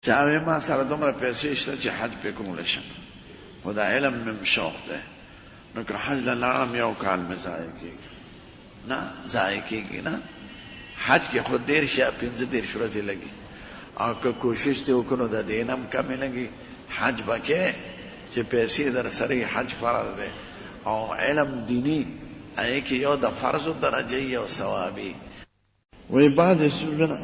چاوی ما سره دومره پیسې شته چې حج پې کولی شم، خو دا علم مې شوق دی، نو که حج له لاړم یو کال مې ضایع کېږي. نه ضایع کېږي نه، حج کې خو 13 یا 15 ورځې لګي، او که کوشش دې وکړو د دې نه هم کمې لګي، حج به کې چې پیسې در سره حج فرض دی، او علم دینی هغې کې یو د فرضو درجه یو ثوابي. وی بعضې سوزونه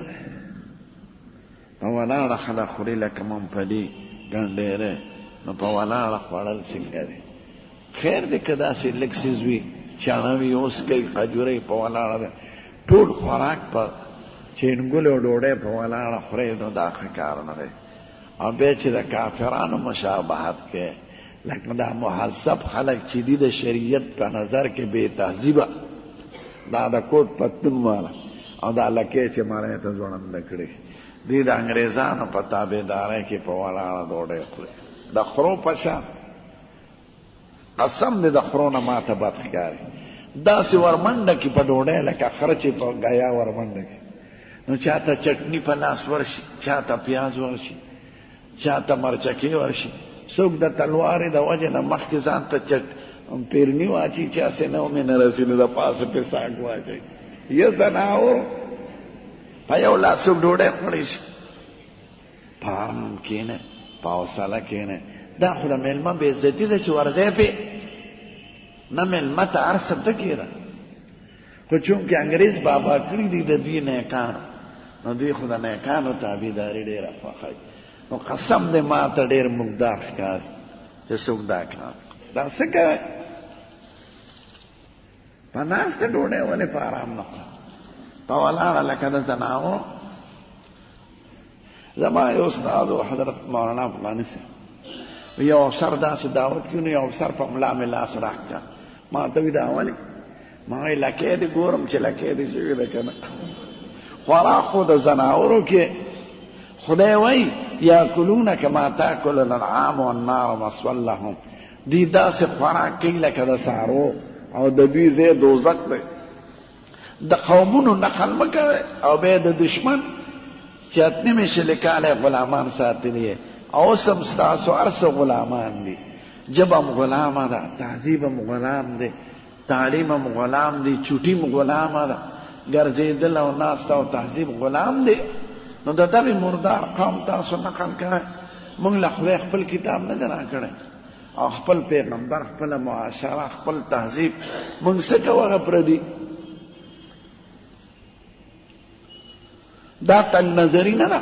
په ولاړه خلک خوري لکه ممپلي ګنډېری، نو په ولاړه خوړل څنګه دی؟ خیر دی که داسې لږ څیز وي، چاڼه وي، اوس کوي خجورۍ په ولاړه ده، ټول خوراک په چینګلو ډوډۍ په ولاړه خورئ، نو دا ښه کار نه دی. او بیا چې د کافرانو مشابهت کې لکه دا مهذب خلک چې دي د شریعت په نظر کې بې تهذیبه، دا د کوټ پتلون والا او دا لکې چې مړی ته ځوړنده کړي، دوی د انګریزانو په تابعدارۍ کې په ولاړه ډوډۍ خوري، د خرو په شان. قسم دې د خرو نه ماته بد ښکاري، داسې ورمنډه کې په ډوډۍ لکه خره چې په ګیا ورمنډه کې، نو چاته چټني په لاس ورشي، چاته پیاز ورشي، چاته مرچکې ورشي، څوک د تلوارې د وجې نه مخکې ځان ته چټ پیرني واچي، چې هسې نه مې نه رسي، نو د پاسه پې ساګ واچوي. یه زناور په یو لاس څوک ډوډۍ خوړی شي، په ارام کښېنه، په حوصله کښېنه. دا خو د مېلمه بې عزتي ده چې ورځی پې نه مېلمه ته هر څه ته کېده، خو چونکې انګریز بابا کړي دي د دوی نیکانو، نو دوی خو د نیکانو تابعداري ډېره خوښوي. نو قسم دې ما ته ډېر مقدار ښکاري چې څوک دا کار دا څه کوي. په ناسته ډوډۍ ولې په ارام نه خورم، په ولاړه لکه د زناور. زما یو استاد و حضرت مولانا فلاني صاحب، یو افسر داسې دعوت کړي، نو یو افسر په ملا مې لاس راکړه، ما ته وایي دا ولې؟ ما وایي لکۍ دې ګورم چې لکۍ دې شوې ده که نه. خوراک خو د زناورو کې خدای وایي یاکلون کما تاکل الانعام والنار مثوی لهم، دی داسې خوراک کوي لکه د څاروو، او د دوی ځای دوزخ دی. د قومونو نقل مه کوئ، او بیا د دشمن چې اتنیمې شلې کاله غلامان ساتلي، او اوس هم ستاسو هر څه غلامان دي، ژبه هم غلامه ده، تهذیب هم غلام دی، تعلیم هم غلام دی، چوټي هم غلامه ده، ګرځېدل او ناسته او تهذیب غلام دی. نو د دغې مردار قوم تاسو نقل کوئ. موږ له خدای خپل کتاب نه دی راکړی، او خپل پیغمبر، خپله معاشره، خپل تهذیب، موږ څه کوو هغه پردي. دا تنګ نظري نه ده،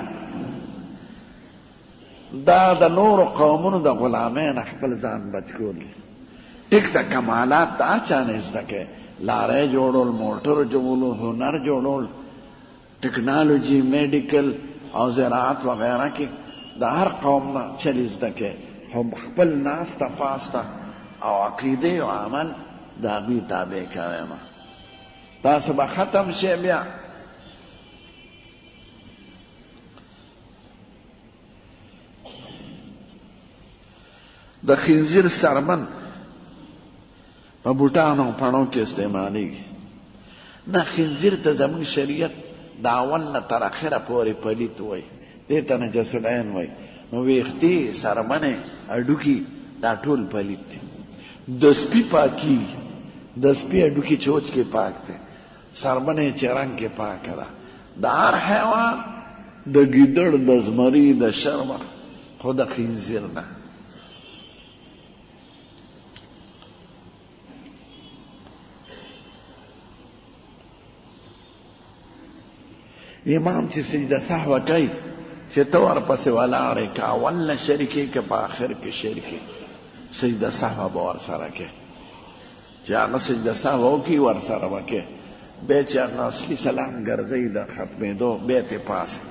دا د نورو قومونو د غلامۍ نه خپل ځان بچ کول دي. ټیک ده، کمالات دا چا نه زده کوي، لارۍ جوړول، موټر جوړول، هنر جوړول، ټکنالوجي، میډیکل او زراعت وغیرہ کې د هر قوم نه چل زده کوي، خو خپل ناسته پاسته او عقیده او عمل د هغوی تابع کوئ. تاسو به ختم شي. بیا د خنزیر سرمن په بوټانو او پڼو کې استعمالیږي. نه، خنزیر ته زموږ شریعت د اول نه تر اخره پورې پلیت وایي، دې ته نجس العین وایي. نو ویښتې، سرمنې، هډوکي دا ټول پلیت دي. د سپي پاکېږي، د سپي هډوکي چې وچ کې پاک دی، سرمنې چې رنګ کې پاکه ده. د هر حیوان، د ګیدړ، د زمري، د شرمخ، خو د خنزیر نه. امام چې سجده سهو کوي، چې ته ورپسې ولاړې که اول نه شریکې که په آخر کې شریکې، سجده سهو به ورسره کوي. چې هغه سجده سهو وکړي ورسره به کوي، بیا چې هغه اصلي سلام ګرځوي د ختمېدو، بیا ترې پاسه.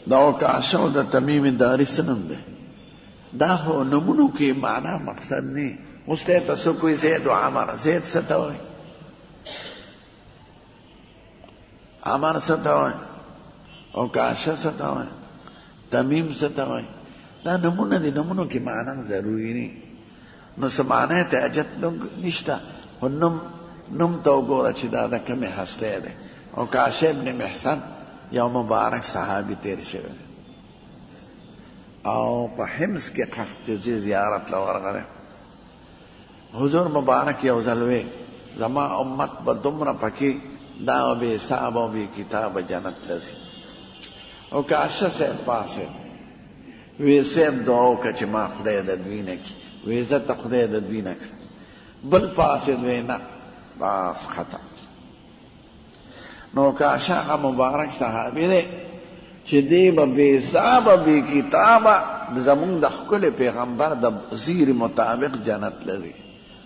د عکاشه او د تمیم داري څه نوم دی؟ دا خو نومونو کې معنا مقصد نه. اوس ته تاسو کوئی زید و عمر، زید څه ته وایي، عمر څه ته وایي، عکاشه څه ته وایي، تمیم څه ته وایي؟ دا نومونه دي، نومونو کې معنا ضروري نه. نو څه معنی ته حاجت نشته، خو نوم نوم ته وګوره چې دا د کومې هستی دی. او کاشف بن محسن یو مبارک صحابي تیر شوی او په حمص کې قحطزي زیارت له ورغلی. حضور مبارک یو ځل وی زما امت به دومره پکې دا بې حساب او بې کتابه جنت لځي. او کاشه صاحب پاسه وی صاحب دعا وکړه چې ما خدای د دوی نه کړي. وی زه ته خدای د دوی نه کړم. بل پاسه وی نه بس ختم. نو کاشه هغه مبارک صحابي دی چې دی به بې حسابه بې کتابه زمونږ د ښکلي پیغمبر د زیر مطابق جنت لځي.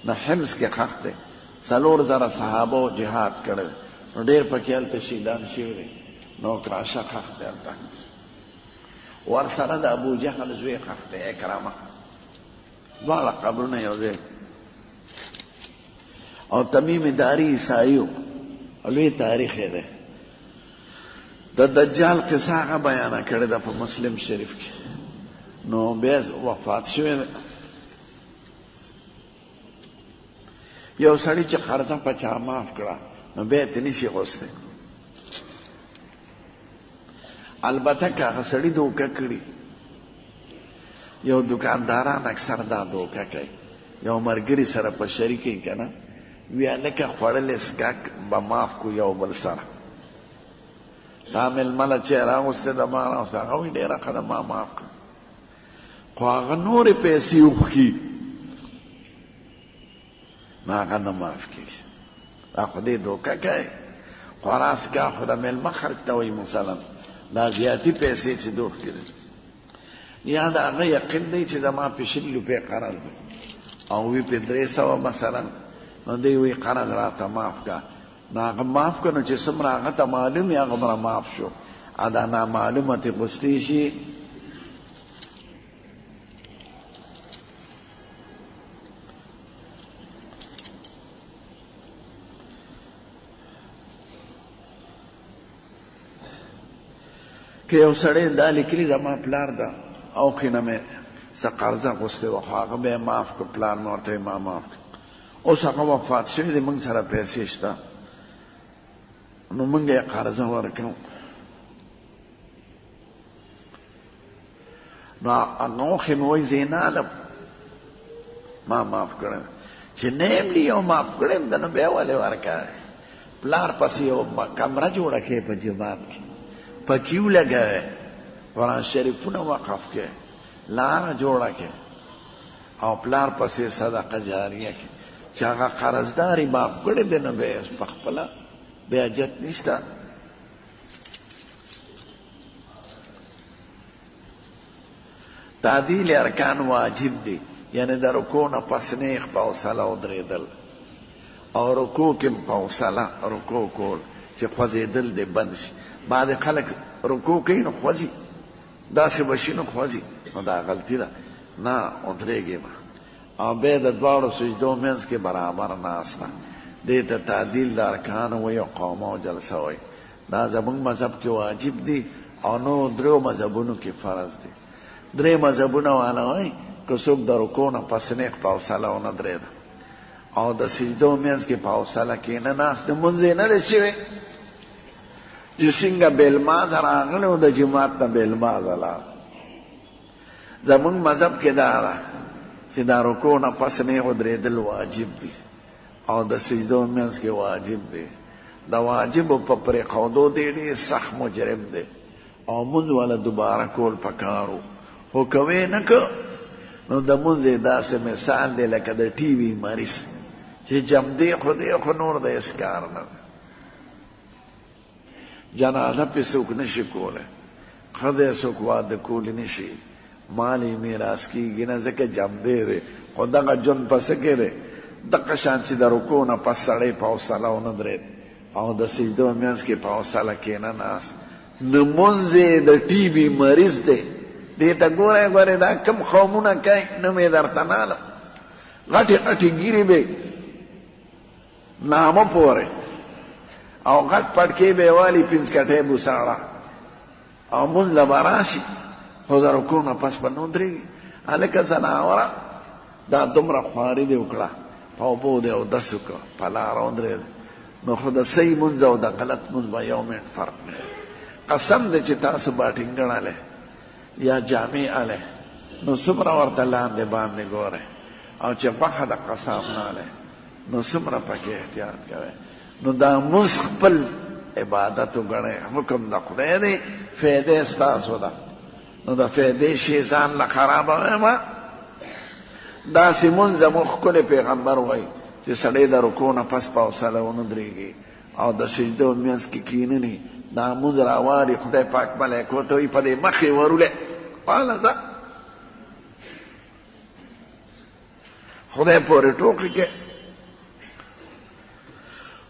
نو حمص کې خښ دی 4,000 صحابو جهاد کړی نو ډېر پکې هلته شهیدان شوي دي. نو کاشه خښ دی هلته ورسره د ابو جهل زوی خښ دی اکرامه. دواړه قبرونه یو ځای. او تمیم داری عیسایو لوی تاریخ دی. د دجال قصه هغه بیانه کړې ده په مسلم شریف کې. نو بیا وفات شوی دی. یو سړی چې قرضه په چا معاف کړه نو بیا یې نشي غوستی. البته که هغه سړي دوکه کړي یو دکانداران اکثر دا دوکه کوي. یو ملګري سره په شریکي که نه وی هلکه خوړلې څښاک به معاف کړو یو بل سره. دا مېلمه چې یې راغوستې د ما راوستې هغه وایي ډېره ښه ده ما معاف کړه. خو هغه نورې پیسې وخکي نو هغه نه معاف کېږي. دا خو دې دوکه کوي. خوراس کا خو د مېلمه خرج ته وایي مثلا دا زیاتي پیسې چې دوخ کړي یا د هغه یقین دی چې زما په 20 روپۍ قرض دی او وی په 300 مثلا نو دی وی قرض راته معاف کا. نو هغه معاف کړه نو چې څومره هغه ته معلوم وي هغه معاف شو. دا نامعلومه ترې غوستی شي که یو سړی دا لیکلي زما پلار ده او خینه مې څه قرضه غوستې وه خو هغه به یې معاف کړ. پلار مې ورته ما معاف کړ. اوس هغه وفات شوی دی موږ سره پیسې شته نو موږ یې قرضه ورکړو. نو هغه وخت مې وایي زه یې نه علم ما معاف کړی چې نه یم لي یو معاف کړی یم ده نو بیا ولې ورکوې. پلار پسې یو کمره جوړه کړې په جومات کې پکې ولګوې قرآن شریفونه وقف کې لاره جوړه کې او پلار پسې صدقه جاریه کې چې هغه قرضداري معاف کړی دی نو بیا په خپله بیا حاجت نشته. تعدیل ارکان واجب دی یعنی د رکوع نه پس نیغ په حوصله ودرېدل او رکوع کې په حوصله رکوع کول چې خوځېدل دی بند شي. بعد خلک رکوع کوي نو خوځي داسې به شي نو خوځي نو دا غلطي ده. نه ودرېږي به او بیا د دواړو سجدو منځ کې برابر ناسته. دې ته تعدیل د ارکانو وایي او قومه او جلسه وایي. دا زموږ مذهب کې واجب دي او نو درو مذهبونو کې فرض دي. 3 مذهبونه والا وایي که څوک د رکوع نه پس نیغ په حوصله ونه درېده او د سجدو منځ کې په حوصله کښېنه ناست لمونځ یې نه دی شوی چې څنګه بېلمازه راغلی او د جومات نه بېلمازه لاړ. زموږ مذهب کې دا ده چې دا رکوع نه پس نیغ ودرېدل واجب دي او د سجدو منځ کې واجب دی. د واجبو په پرېښودو دی ډېر سخت مجرم دی او مونځ والا دوباره کول پکارو خو کوې نه که نو د مونځ یې داسې مثال دی لکه د ټي وي مریض چې جمدی خو دی خو نور د هېڅ کار نه دی. جنازه پې څوک نشي کولی ښځه یې څوک واده کولی نشي مال یې میراث کېږي نه ځکه جمدی دی خو دغه ژوند په څه کې دی دغه شان چې د رکوع نه پس سړی په حوصله ونه درېد او د سجدو منځ کې په حوصله کښېنه ناست لمونځ یې د ټي بي مریض دی. دې ته ګورئ دا کوم قومونه کوي نوم یې درته نه علم. غټې غټې ګیرې به نامه پورې او غټ پټکې به یې والي 5 کټۍ بوساړه او مونځ له به راشي خو د رکوع نه پس به نه ودرېږي. هلکه زناوره دا دومره خواري دې وکړه اوبو دی او دسو که په لاره ودرېد نو خو د صحیح مونځ او د غلط مونځ به یو منټ فرق نه قسم دی چې تاسو باټینګڼ الی یا جامې الی نو څومره ورته لاندې باندې ګورئ او چې بخه د قسم نه الی نو څومره پکې احتیاط کوئ نو دا مونځ خپل عبادت وګڼئ حکم د خدای دی فایدې ستاسو ده نو د فایدې شی ځان له خرابوئ مه داسې مونځ زموږ ښکلی پیغمبر وایي چې سړی د رکوع نه پس په حوصله ونه درېږي او د سجدو منځ کې کښېنني دا مونځ راوالي خدای پاک ملایکو ته وایي په دې مخ یې ورولې واله ځه خدای پورې ټوکې کې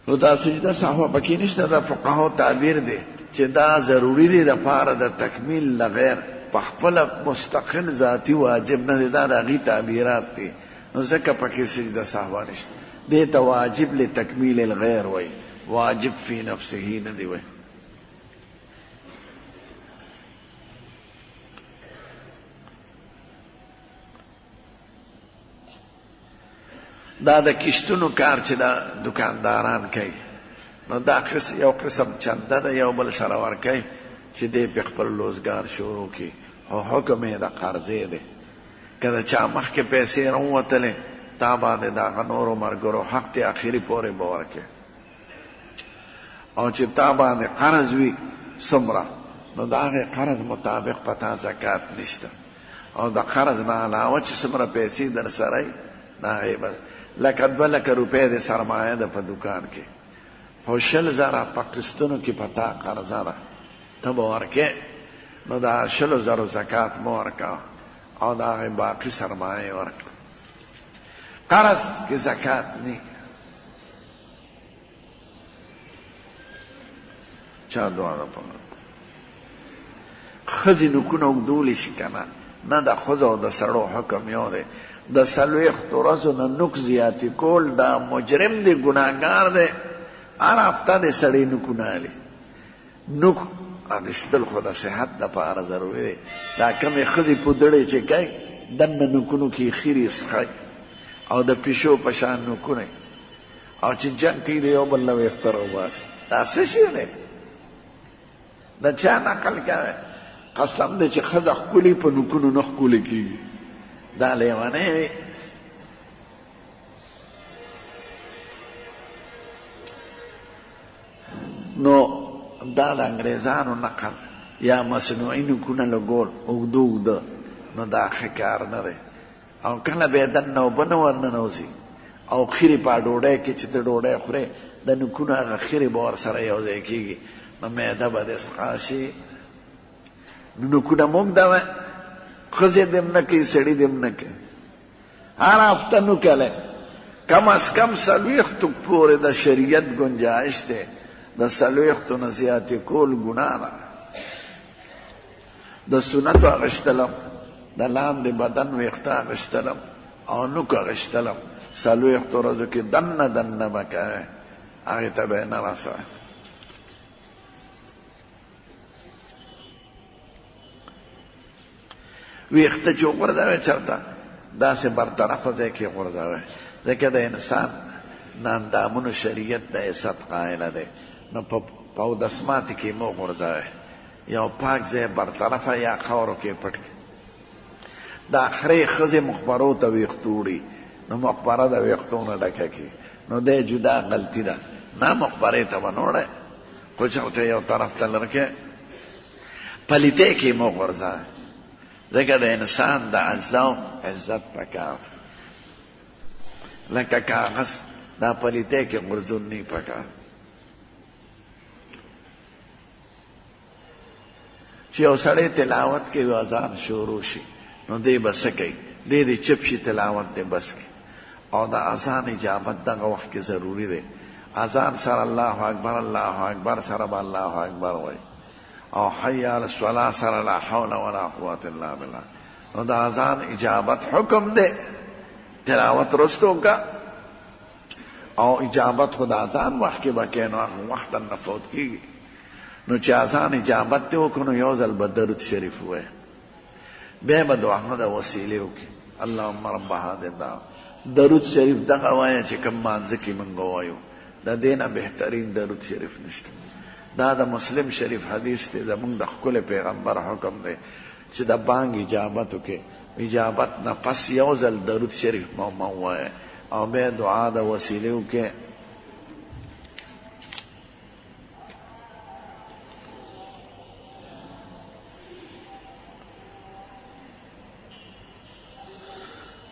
نو دا سجده سهوه پکې نشته د فقهاو تعبیر دی چې دا ضروري دی دپاره د تکمیل لغیر په خپله مستقل ذاتي واجب نه دی دا د هغې تعبیرات دي نو ځکه پکې سجده سهوه نشته دې ته واجب لتکمیل الغیر وایي واجب فی نفسه نه دی وایي دا د کشتونو کار چې دا دکانداران کوي نو دا یو قسم چنده ده یو بل سره ورکوي چې دی پې خپل روزګار شروع کړي خو حکم یې د قرضې دی که د چا مخکې پیسې راووتلې تا باندې د هغه نورو ملګرو حق دی اخري پورې به ورکړې او چې تا باندې قرض وي څومره نو د هغې قرض مطابق په تا زکات نشته او د قرض نه علاوه چې څومره پیسې در سره وي د هغې به لکه 2 لکه روپۍ د سرمایه ده په دکان کې خو 100 زره په قسطونو کې په تا قرضه ده ته به ورکې نو دا 100 زرو زکات مه ورکوه او د هغې باقي سرمایه یې ورکړه قرض کې زکات نه چا دواړه په ښځې نوکونه اوږدولی شي که نه د ښځو او د سړو حکم یو دی د 40 ورځو نه نوک زیاتې کول دا مجرم دی ګناهګار دی هر هفته د سړی نوکونه اخلي نوک اخیستل خو د صحت دپاره ضروري دی دا کمې ښځې پودړې چې کوي دننه نوکونو کې خیرې څښي او د پیشو په شان نوکونه او چې جنګ کوي د یو بل نه ویښته راوباسي دا څه شی دی د چا نقل کوي قسم دی چې ښځه ښکلي په نوکونو نه ښکلې کېږي دا لیونی وي نو دا د انګریزانو نقل یا مصنوعي نوکونه لګول اوږده اوږده نو دا ښه کار نه دی او کله به یې دننه اوبه نه ورننوځي او خیرې په ډوډۍ کې چې ته ډوډۍ خورې د نوکونو هغه خیرې به ورسره یو ځای کېږي نو معده به دې سقا شي نو نوکونه موږده وه ښځې دې هم نه کوي سړي دې هم نه کوي هر هفته نوکلی کم از کم 40 پورې د شریعت گنجایش دی د 40 نه زیاتې کول ګناه ده د سنتو اخیستلم د لاندې بدن ویښته اخیستلم او نوک اخیستلم 40 ورځو کې دننه دننه به کوې هغې ته به یې نه رسوئ ویښته چې وغورځوئ چېرته داسې برطرفه ځای کې غورځوئ ځکه د انسان د اندامونو شریعت د عزت قایله دی نو په اودسماتې کې مه غورځوئ یو پاک ځای برطرفه یا خاورو کې پټ کړي د آخرې ښځې مخبرو ته ویښته وړي نو مخبره د ویښتو نه ډکه کړي نو دی جدا غلطي ده نه مخبرې ته به نه وړئ خو چېرته یو طرف ته لر کې پلیتې کې مه غورځوئ ځکه د انسان د اجزاو عزت پکار لکه کاغذ دا پلیتې کې غورځول نه پکار چې یو سړی تلاوت کوي اذان شروع شي نو دی به څه کوي دی دې چپ شي تلاوت دی بس کی او د اذان اجابت دغه وخت کې ضروري دی اذان سره الله اکبر سره به الله اکبر وایي او حی علی الصلاة سره لا حول ولا قوة الا بالله نو د اذان اجابت حکم دی تلاوت رستو کا او اجابت خود اذان وخت کې به کوي نو وخت نه فوت کېږي نو چې اذان اجابت دی وکړو نو یو ځل به درود شریف ووایي بیا به دعا د وسیلې وکړي اللهم رب هذه الدعوة درود شریف دغه وایه چې کوم مانځه کې موږ وایو، د دې نه بهترین درود شریف نشته. دا د مسلم شریف حدیث دی، زمونږ د ښکلي پیغمبر حکم دی چې د بانګ اجابت وکړي، اجابت نه پس یو ځل درود شریف مو ووایه او بیا دعا د وسیلې وکړي.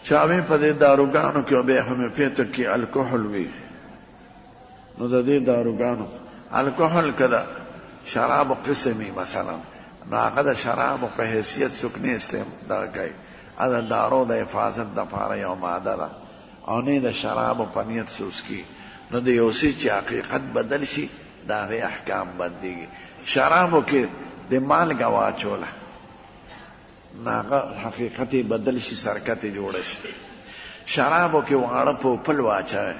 چاوی په دې داروګانو کې او بیا هومیوپیتک کې الکحل وي، نو د دې داروګانو الکحل کده شراب قسمی مثلا، نو هغه د شراب په حیثیت څوک نه استعمال کوي، دا دارو د حفاظت دپاره یو ماده ده او نه د شراب په نیت سوسکي. نو د یو څه چې حقیقت بدل شي د هغې احکام بدلېږي. شرابو کې د مالګه واچوله ناغه حقیقت بدل شي، سرکت جوړ شي. شرابو کې واړه پوپل واچوي،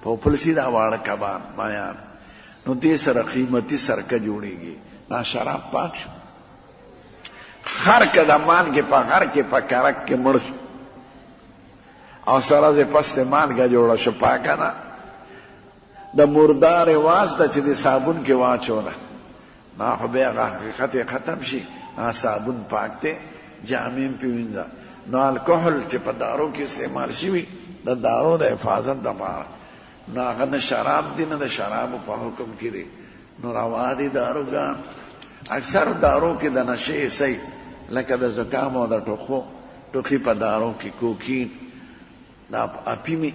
پوپل سیدا واړه کبان مایان، نو دې سره قیمتي سرکه جوړیږي، نا شراب پاک شو. خر که د مالګې په غر کې په کرک کې مړ شو او سره زې پسته مالګه جوړه شو، پاکه ده. د مردار واز ده چې د صابون کې واچوله، نا خو بیا حقیقت ختم شي، نا صابون پاک دی، جامې پې وینځه. نو الکحل چې په دارو کې استعمال شوي د دارو د حفاظت دپاره، نو هغه نه شراب دی نه د شرابو په حکم کې دی، نو روا دي داروګان. اکثر دارو کې د نشې حصی لکه د زکام او د ټوخي په دارو کې کوکین دا اپیمی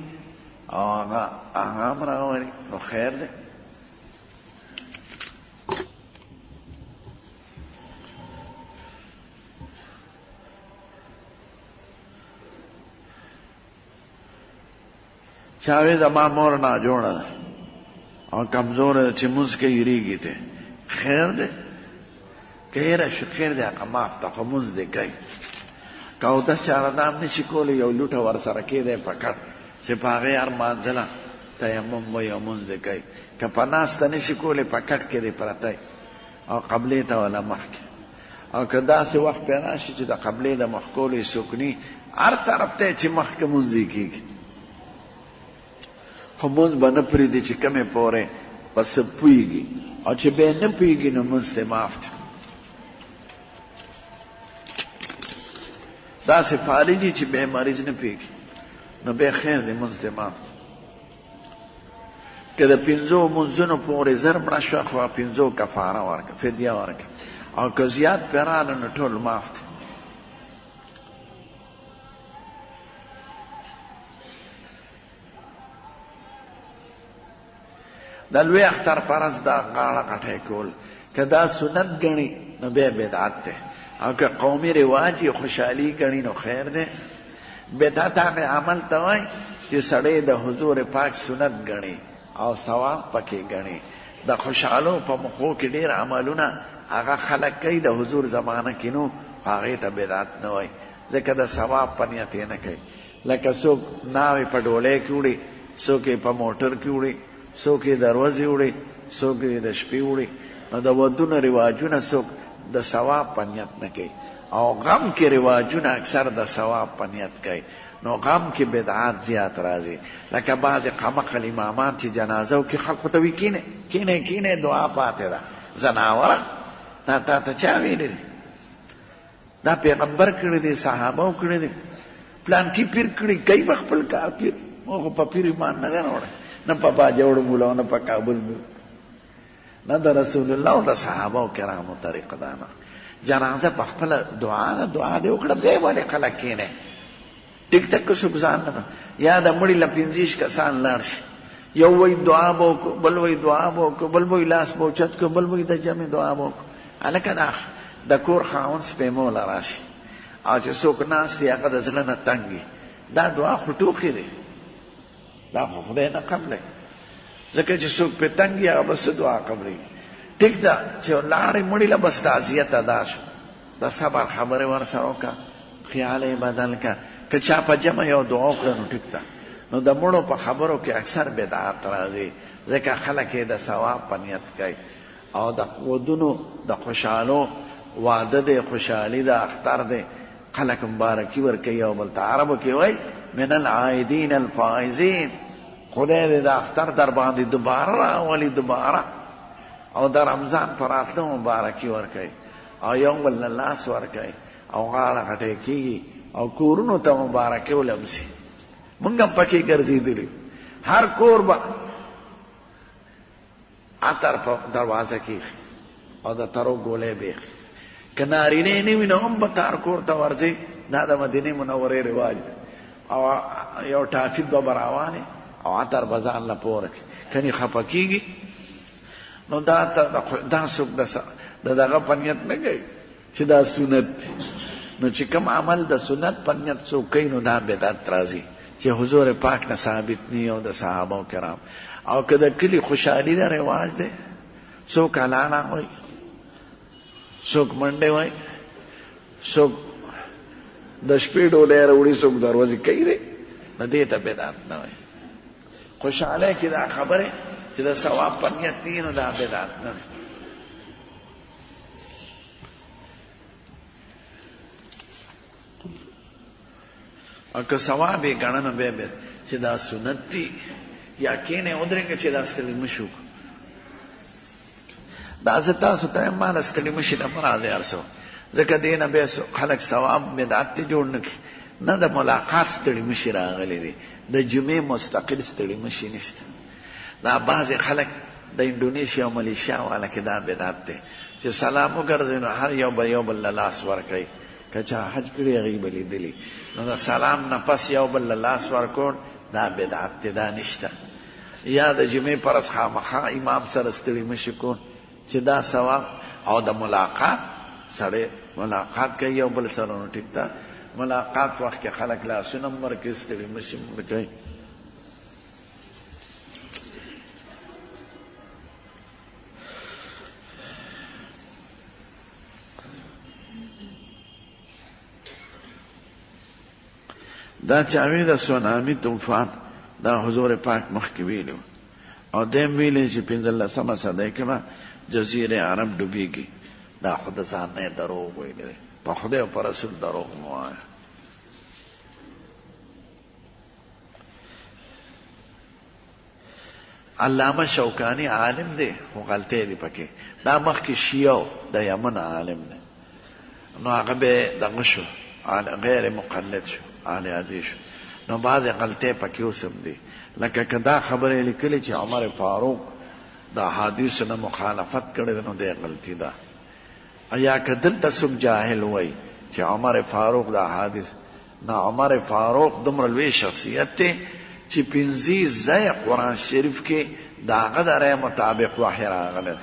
او هغه هم راوړي، نو خیر دی. چاوی زما مور ناجوړه ده او کمزوره ده چې مونځ کوي یریږي ته، خیر دی که یره شو خیر دی، هغه معاف ته خو مونځ دی کوي. که اودس چارهدام نشي کولی یو لوټه ورسره کېدی پکړ چې په هغې هر مانځله تیمم وایي او مونځ دی کوي. که په ناسته نشي کولی په کټ کې دی پرتی او قبلې ته ولا مخکې، او که داسې وخت پې راشي چې د قبلې د مخ کولی سکني هر طرف ته چې مخکې مونځې کېږي، خو مونځ به نه پرېږدي چې کمې پورې بس پوهېږي، او چې بیا نه پوهېږي نو مونځ ته معاف دی. داسې فارجي چې بیا مریض نه پوهېږي نو بیا خیر دی، مونځ ته معاف دی. که د 5 مونځونو پورې زر مړه شوه خو 5 کفاره ورکړه، فدیه ورکړه، او که زیات پرې راغله نو ټول معاف دی. د لوی اختر پرست دا غاړه غټی کول که دا سنت ګڼي نو بیا بدعت دی، او که قومي رواج یې خوشحالي ګڼي نو خیر دی. بدعت هغې عمل ته وایي چې سړی د حضور پاک سنت ګڼي او ثواب پکې ګڼي. د خوشحالو په مخو کې ډېر عملونه هغه خلک کوي د حضور زمانه کې، نو هغې ته بدعت نه وایي، ځکه د ثواب په نیت یې نه کوي. لکه څوک ناوې په ډولۍ کې وړي، څوک یې په موټر کې وړي، څوک یې د ورځې وړي، څوک یې د شپې وړي. نو د ودونو رواجونه څوک د ثواب په نیت نه کوي، او غم کې رواجونه اکثر د ثواب په نیت کوي، نو غم کې بدعات زیات راځي. لکه بعضې قمقل امامان چې جنازو کې خلقو ته وي کینې کینې کینې دعا پاتې ده، زناوره تا ته چا ویلي دي؟ دا پیغمبر کړي دي، صحابو کړي دي، پلانکي پیر کړي، کوي به خپل کار پیر، مو خو په پیر ایمان نه دی راوړی، نه په باجوړ مولا نه په کابل مولا، نه د رسول الله او د صحابه کرامو طریقه ده. نه جنازه په خپله دعا نه، دعا دې وکړه بیا ولې خلک کښېنئ ټیک ټک که څوک ځان نه، یا د مړي له 15 کسان لاړ شي، یو وایي دعا به وکړو، بل وایي دعا به وکړو، بل وایي لاس به اوچت کړو، بل وایي د جمع دعا به وکړو. هلکه د کور خاوند سپېموله راشي او چې څوک ناست دی هغه د زړه نه تنګ وي، دا دعا خو ټوکې دی، دا خو خدای نه قبلوي، ځکه چې څوک پې تنګ وي هغه به څه دعا قبلوي. ټیک ده چې لاړې مړي له بس تعزیت ادا شو، د صبر خبرې ورسره وکړه، خیال یې بدل کړه. که چا په جمع یو دعا وکړه نو ټیک ده. نو د مړو په خبرو کې اکثر بدعات راځي، ځکه خلک یې د ثواب په نیت کوي. او د ودونو د خوشحالو واده دی، خوشحالي ده، اختر دی، خلک مبارکي ورکوي او بل ته عربو کې وایي من العائدین الفائزین. خدای دې د اختر در باندې دوباره راولي دوباره، او د رمضان پر راتلو مبارکي ورکوي، او یو بل له لاس ورکوي، او غاړه غټې کېږي، او کورونو ته مبارکي ولمسي. مونږ هم پکې ګرځېدلي، هر کور به عطر په دروازه کېږي او د ترو ګولۍ به ایښي. که نارینه نه وي نو هم به تار کور ته ورځي. دا د مدینې منورې رواج دی. او یو ټافي به راوانې او عطر به ځان له پوره کړي، کنې خفه کېږي. نو دا څوک د دغه په نیت نه کوي چې دا سنت دی. نو چې کوم عمل د سنت په نیت څوک کوي نو دا بدعت راځي چې حضور پاک نه ثابت نی او د صحابه کرام. او که د کلي خوشحالي ده رواج دی، څوک الانا وایي، څوک منډې وایي، څوک د شپې ډوډۍ راوړي، څوک دروازې کوي دی، نو دې ته بدعت نه وایي. خوشحالی کې دا خبره چې د ثواب په نیت دی نو دا بدعت نه دی. او که ثواب یې ګڼه نو بیا چې دا سنت دی، یا کینې ودرېږه چې دا ستړي مه شو. دا زه تاسو ته یم ماله ستړي مه شي نه مه راځئ هر څه، ځکه دې نه بیا خلک ثواب بدعت ته جوړ نه کړي. نه د ملاقات ستړي مه شي راغلی دی، د جمعې مستقل ستړي مه شي نشته. دا بعضې خلک د انډونیشیا او ملیشیا والا کې دا بدعت دی چې سلام وګرځوي نو هر یو به یو بل له لاس ورکوي. که چا حج کړي هغوی به لیدلي، نو د سلام نه پس یو بل له لاس ورکول دا بدعت دی، دا نشته. یا د جمعې پر ورځ خامخا امام سره ستړي مه شي کول چې دا ثواب. او د ملاقات سړی ملاقات کوي یو بل سره، نو ټیک ده. ملاقات وخت کې خلک لاسونه هم ورکوي، ستړي مه شي ورکوي. دا چاوی د سونامي طوفان دا حضور پاک مخکې ویلو، او دیم ویلی چې 15مه صدۍ کې به جزیره عرب ډوبېږي. دا خو د ځان نه دروغ ویلی دی، په خدای او په رسول دروغ مه وایه. علامه شوکانی عالم دی خو غلطی دی پکې. دا مخکې شیعو د یمن عالم دی، نو هغه به دغه شو غیر مقلد شو، اهل حدیث شو. نو بعضې غلطۍ پکې اوس هم دی، لکه که دا خبرې لیکلې چې عمر فاروق د احادیثو نه مخالفت کړی دی نو دی غلطي ده. یا که دلته څوک جاهل وایي چې عمر فاروق د احادیث نه، عمر فاروق دومره لوی شخصیت دی چې 50 ځای قرآن شریف کې د هغه د رأی مطابق وحی راغلی.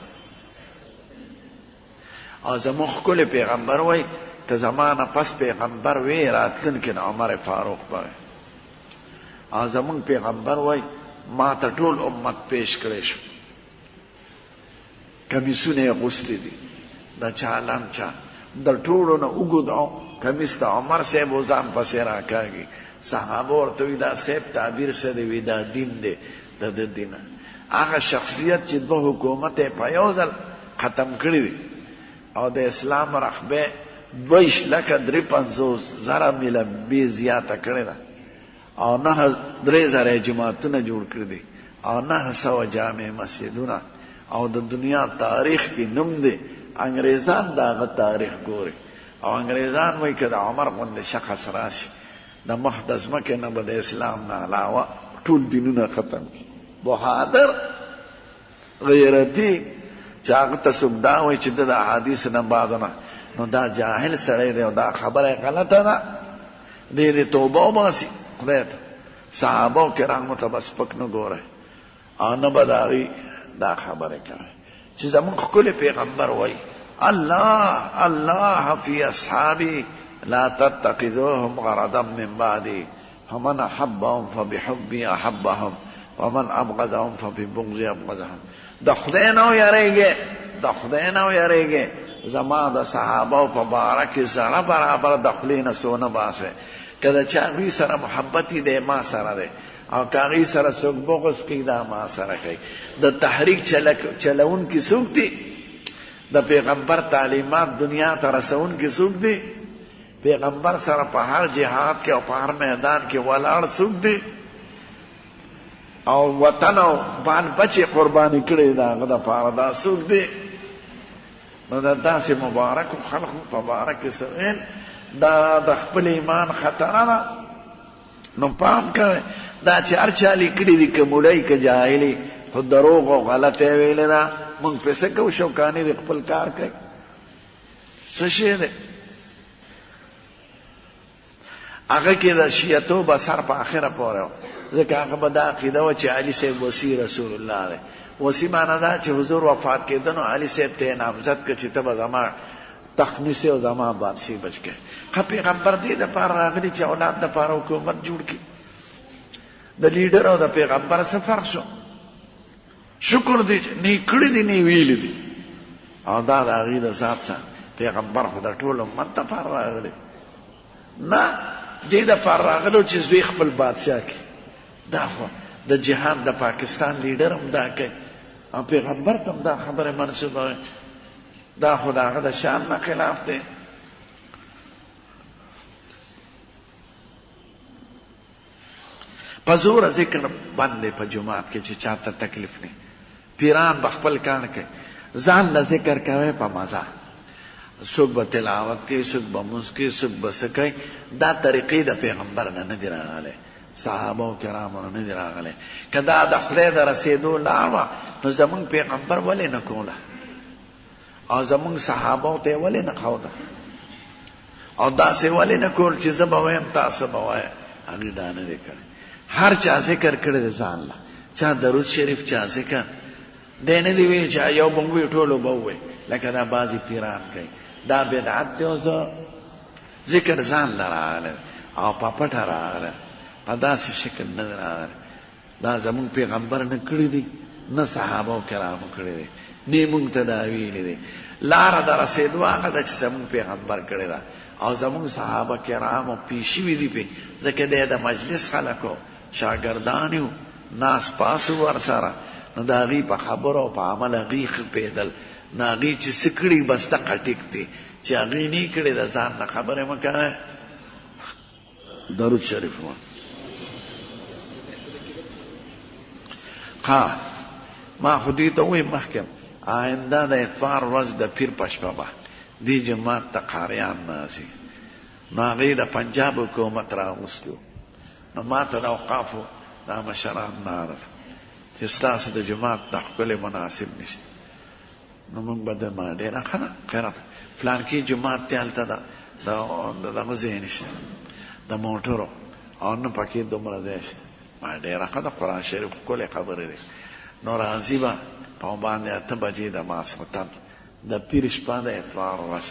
او زموږ ښکلی پیغمبر وایي که زما نه پس پیغمبر وی راتلونکي نه عمر فاروق به وي. او زموږ پیغمبر وایي ما ته ټول امت پیش کړی شو، کمیسونه یې اغوستي دي، د چا لنچا د ټولو نه اوږد کمیس ته عمر صاحب و ځان پسې راکاږي. صحابه ورته وي دا صاحب تعبیر څه دی؟ وي دا دین دی، د ده دینه. هغه شخصیت چې 2 حکومت یې په یو ځل ختم کړي دي، او د اسلام رقبه 2,53,000 میله بې زیاته کړې ده، او 9,000 جماعتونه جوړ کړي دي، او 900 جامع مسجدونه، او د دنیا تاریخ کې نوم دی. انګریزان د هغه تاریخ ګوري، او انګریزان وایي که د عمر غوندې شخص راشي د مخ د ځمکې نه به د اسلام نه علاوه ټول دینونه ختم کړي. بهادر غیرتي چې هغه ته څوک دا وایي چې د احادیثو نه بعد نه، نو دا جاهل سړی دی او دا خبره غلطه ده. دې توبه وباسي خدای ته. صحابه کرامو ته به سپک نه ګورئ او نه به د هغوی دا خبرې کوئ چې زموږ ښکلی پیغمبر وایي الله الله فی اصحابی لا تتخذوهم غرضا من بعدی فمن احبهم فبحبی احبهم ومن ابغضهم فببغضی ابغضهم. د خدای نه ویریږئ، د خدای نه ویریږئ. زما د صحابه په باره کې زړه برابر د خولې نه څو نه باسئ. که د چا هغوی سره محبت دی ما سره دی، او که هغوی سره څوک بغض کوي دا ما سره کوي. د تحریک چلونکي څوک دي؟ د پیغمبر تعلیمات دنیا ته رسونکي څوک دي؟ پیغمبر سره په هر جهاد کې او په هر میدان کې ولاړ څوک دی او وطن او بال بچي قرباني کړي دا هغه دپاره دا څوک دی نو د داسې مبارکو خلقو په باره کې سویل دا د خپل ایمان خطره ده نو پام کوئ دا چې هر چا لیکلي دي که موړی که جاهلي خو دروغ او غلطه یې ویلې ده موږ پې څه کوو شوکاني د خپل کار کوي څه شی دی هغه کې د شیعتوب اثر په آخره پورې و ځکه هغه به دا عقیده وه چې علي صاحب وصي رسول الله دی وصي معنی دا چې حضور وفات کېده نو علي صاحب ته یې نامزد کړه چې ته به زما تخت نیسې او زما بادشاهي بچ کړې ښه پیغمبر دې دپاره راغلي چې اولاد دپاره حکومت جوړ کړي د لیډر او د پیغمبر څه فرق شو شکر دی چې نه یې کړي دي نه یې ویلي دي او دا د هغې د ذات څخه پیغمبر خو د ټول امت دپاره راغلی نه دې دپاره راغلو چې زوی خپل بادشاه کړي دا خو د جهان د پاکستان لیډر هم دا کوي او پیغمبر ته هم دا خبره منسوبوي دا خو د هغه د شان نه خلاف دی په زوره ذکر بند دی په جماعت کې چې چاته تکلیف نه پیران به خپل کار کوي ځان له ذکر کوي په مزه څوک به تلاوت کوي څوک به مونځ کوي څوک به څه کوي دا طریقې د پیغمبر نه نه دي راغلی صحابه و کرامو نه دي راغلی که دا د خدای د رسېدو لار وه نو زمونږ پیغمبر ولې نه کوله او زمونږ صحابو ته یې ولې نه ښوده او داسې ولې نه کول چې زه به وایم تاسو به وایه هغې دا نه دی کړی هر چا ذکر کړی دی ځان له چا درود شریف چا ذکر دی نه دی ویل چې یو به ووایي ټولو به ووایي لکه دا بعضې پیران کوي دا بدعت دی او زه ذکر ځان له راغلی او په پټه راغلی په داسې شکل نه دی راغلی دا زمونږ پیغمبر نه کړي دي نه صحابه و کرامو کړي دي نه مونږ ته دا ویلي دي لاره د رسېدو هغه ده چې زمونږ پیغمبر کړې ده او زمونږ صحابه کرامو پې شوي دي پې ځکه دی د مجلس خلکو شاګردان یو ناس پاسو ورسره نو د هغې په خبرو او په عمل هغې ښه پوهېدل نو هغې چې څه کړي بس دقه ټیک دی چې هغې نه یې کړې د ځان نه خبرې مه کوئ درود شریف مه ښه ما خو دوی ته ووایي مخکې آینده د اتوار ورځ د پیر په شپه به دې جومات ته قاریان ناځي نو هغې د پنجاب حکومت راغوستي نو ما ته د اوقافو دا مشران نارل چې ستاسو د جومات د ښکلی مناسب نشته نو موږ به د ما ډېره ښه ده خیرات فلانکي جومات دی هلته د دغه ځای نشته د موټرو او نه پکې دومره ځای شته ما ډېره ښه ده قرآن شریف ښکلې خبرې دی نو راځي به په باندې 8 بجې د ماسخوتن د پیر شپه د اتوار ورځ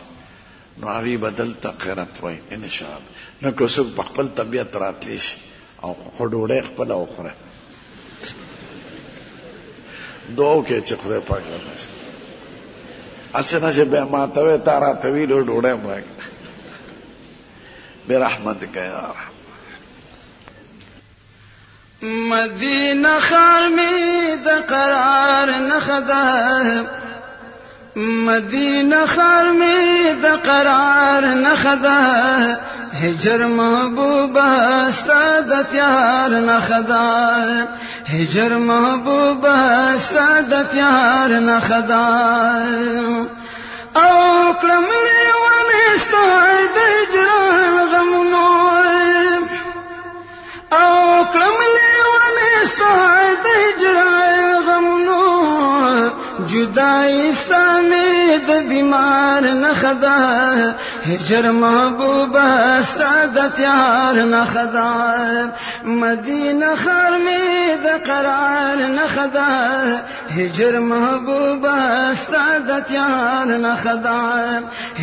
نو هغې به دلته قرت وایي انشاءالله نه که څوک په خپل طبیعت راتلی شي او خو ډوډۍ خپله وخوره دعا وکړئ چې خدای پاک راشي هسې نه چې بیا ماته وایې تا راته ویلي ډوډۍ مه راکړه برحمتک یا رحمت مدینه ښار مې د قرار نښه ده مدینه ښار مې د قرار نښه ده هجر محبوبه ستا د تیار نښه ده هجر محبوبه ستا د تیار نښه ده او کړم لیونې ستا د هجران غمونو او کړم لیونې ستا د هجران غمونو جدائی ستا مې د بیمار نښه ده هجر محبوبه ستا د تیار نښه ده مدینه ښار مې د قرار نښه ده هجر محبوبه ستا د تیار نښه ده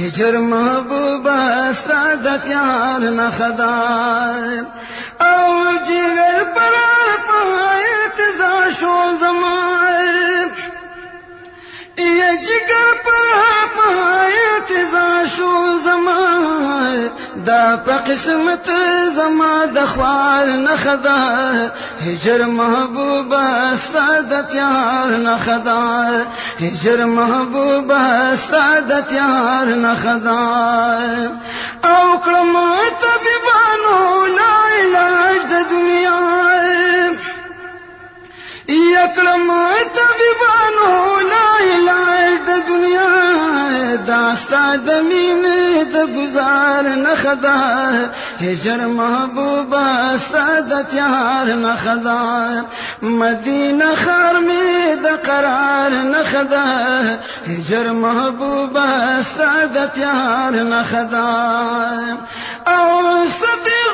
هجر محبوبه ستا د تیار نښه ده او جگر پر پایت زاشو زمان یا جگر پر پایت زاشو زمان دا په قسمت زما د خوار نښه ده هجر محبوبه ستا د تیار نښه ده هجر محبوبه ستا د تیار نښه ده او کړم طبيبانو لا علاج د دنیا یکړم طبيبانو لا علاج د دنیا داستا د مینې د گزار نه خدا هجر محبوبه ستا د تیار نه خدا مدینه خار می د قرار نه خدا هجر محبوبه ستا د تیار نه خدا او صدیق